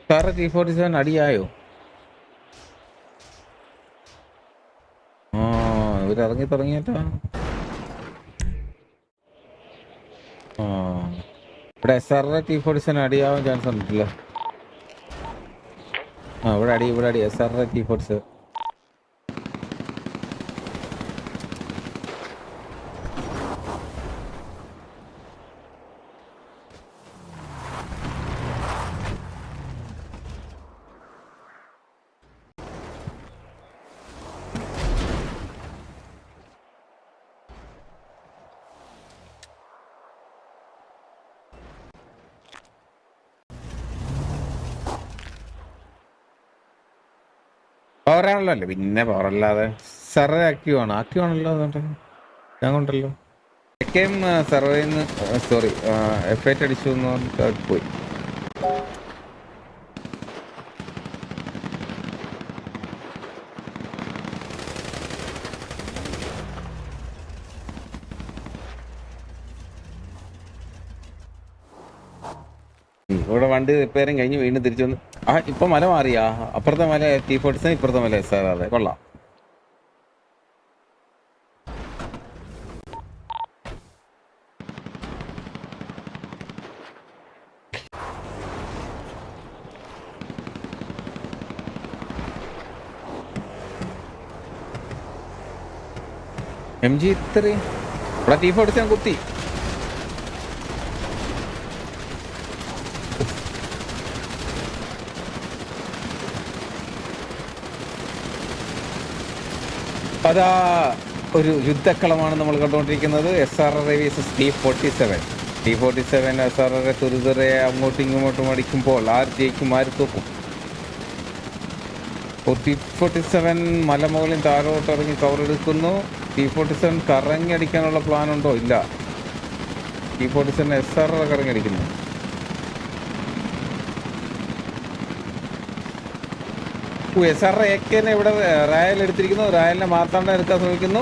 Sir T47 അടിയായോ? ആ ഇവരിറങ്ങി തുടങ്ങിയിട്ടാ. ആ ഇവിടെ SR T47 അടിയാവാൻ ചാൻസ് ഉണ്ടല്ലോ. ആ ഇവിടെ അടി SR T47. പവറാണല്ലോ അല്ലേ, പിന്നെ പവറല്ലാതെ. സെർവർ ആക്റ്റീവ് ആണല്ലോ. അതുകൊണ്ട് ഞാൻ കൊണ്ടല്ലോ എക്കെയും സെർവറിൽ നിന്ന് സോറി F8 അടിച്ചു എന്ന് പറഞ്ഞിട്ട് പോയി. ഇവിടെ വണ്ടി റിപ്പയറിങ് കഴിഞ്ഞ് വീണ്ടും തിരിച്ചു വന്ന് ഇപ്പൊ മല മാറിയാ. അപ്പുറത്തെ മല T47, ഇപ്പുറത്തെ മല SR. അതെ കൊള്ളാം. MG3 ഇവിടെ T47 കുത്തി. അതാ ഒരു യുദ്ധക്കളമാണ് നമ്മൾ കണ്ടുകൊണ്ടിരിക്കുന്നത്. SR versus T47. SR തുരുതുരെ അങ്ങോട്ടും ഇങ്ങോട്ടും അടിക്കുമ്പോൾ ആര് ജയിക്കും, ആര് തോക്കും? T47 മലമുകളിൽ താഴോട്ട് ഇറങ്ങി കവർ എടുക്കുന്നു. T47 കറങ്ങി അടിക്കാനുള്ള പ്ലാൻ ഉണ്ടോ? ഇല്ല. T47 SR കറങ്ങി അടിക്കുന്നു. SR AKനെ ഇവിടെ റയൽ എടുത്തിരിക്കുന്നു. റയലിനെ മാർത്താണ്ഡ എടുക്കാൻ ശ്രമിക്കുന്നു.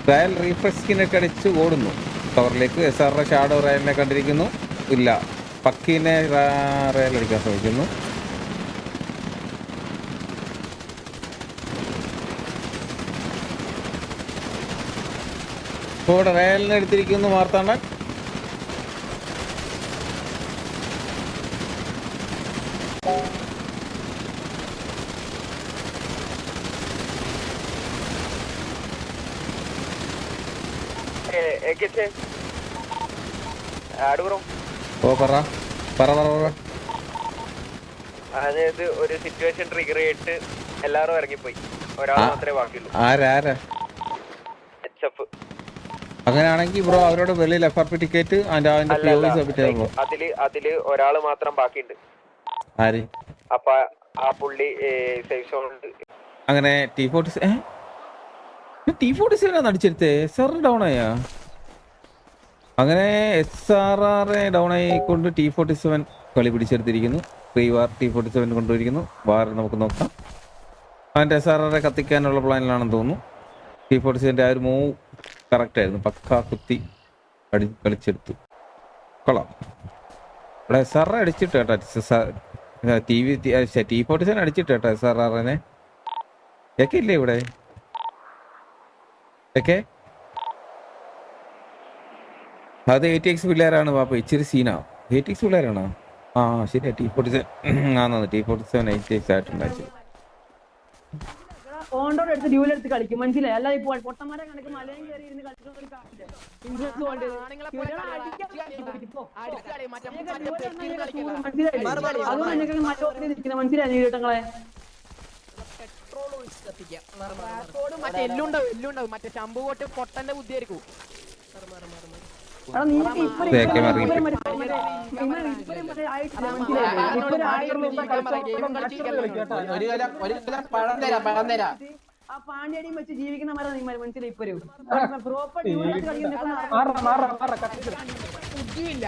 റയൽ റീഫ്രഷ് സ്കിന്നൊക്കെ അടിച്ച് ഓടുന്നു കവറിലേക്ക്. SR ഷാഡോ റയലിനെ കണ്ടിരിക്കുന്നു. ഇല്ല. പക്കീനെ റയൽ അടിക്കാൻ ശ്രമിക്കുന്നു. ഇപ്പോൾ ഇവിടെ റയലിനെ എടുത്തിരിക്കുന്നു മാർത്താണ്ഡൻ. അതായത് ഒരു സിറ്റുവേഷൻ ട്രിഗർ ചെയ്തിട്ട് എല്ലാരും ഇറങ്ങിപ്പോയി. ഒരാൾ മാത്രമേ ബാക്കിയുള്ളൂ. അങ്ങനെയാണെങ്കിൽ ബ്രോ അവരോട് വെളിയിൽ FRP ടിക്കറ്റ് അതില് ഒരാള് മാത്രം ബാക്കിയുണ്ട്. ആര്? അപ്പൊ ആ പുള്ളി സേഫ് സോണുണ്ട്. അങ്ങനെ T47 അടിച്ചെടുത്തേ. SR ഡൗൺ ആയാ? അങ്ങനെ SRR ഡൗൺ ആയിക്കൊണ്ട് T47 കളി പിടിച്ചെടുത്തിരിക്കുന്നു. Pre war T47 കൊണ്ടുവരിക്കുന്നു. വാർ നമുക്ക് നോക്കാം. അവൻ്റെ SRR കത്തിക്കാനുള്ള പ്ലാനിലാണെന്ന് തോന്നുന്നു. T47 ആ ഒരു മൂവ് കറക്റ്റ് ആയിരുന്നു. പക്ക കുത്തി കളിച്ചെടുത്തു. കൊള്ളാം. ഇവിടെ SRR അടിച്ചിട്ട് കേട്ടോ. T47 അടിച്ചിട്ട് കേട്ടോ SRRനെ. ഒക്കെ ഇല്ലേ ഇവിടെ? ഒക്കെ അത് 8X പിള്ളേരാണ് പാപ്പ. ഇച്ചിരി സീനാ. 8X പിള്ളേരാണോ? ആ ശരിയാ. T47 ആണെന്ന്. T47 8X ആയിട്ടുണ്ടായി. ഓണ്ടോടെ എടുത്ത് ഡ്യൂൽ എടുത്ത് കളിക്കും, മനസ്സിലായി? അല്ലാതെ ഇപ്പോൾ പൊട്ടന്മാരെ കണക്ക് മലയും കയറി ഇരുന്ന് കളിക്കുന്ന ഒരു കാണില്ല. അതുകൊണ്ട് നിങ്ങൾക്ക് മറ്റോട്ടിൽ നിൽക്കുന്ന മനസ്സിലായി നീട്ടങ്ങളെ. മറ്റേ എല്ലുണ്ടാവും മറ്റേ ശംഭുകോട്ട് പൊട്ടന്റെ ബുദ്ധിയായിരിക്കും. ആ പാണ്ഡ്യടിയും വെച്ച് ജീവിക്കുന്ന മനസ്സിലായി. ഇപ്പോഴും പ്രോപ്പർ ബുദ്ധിയില്ല.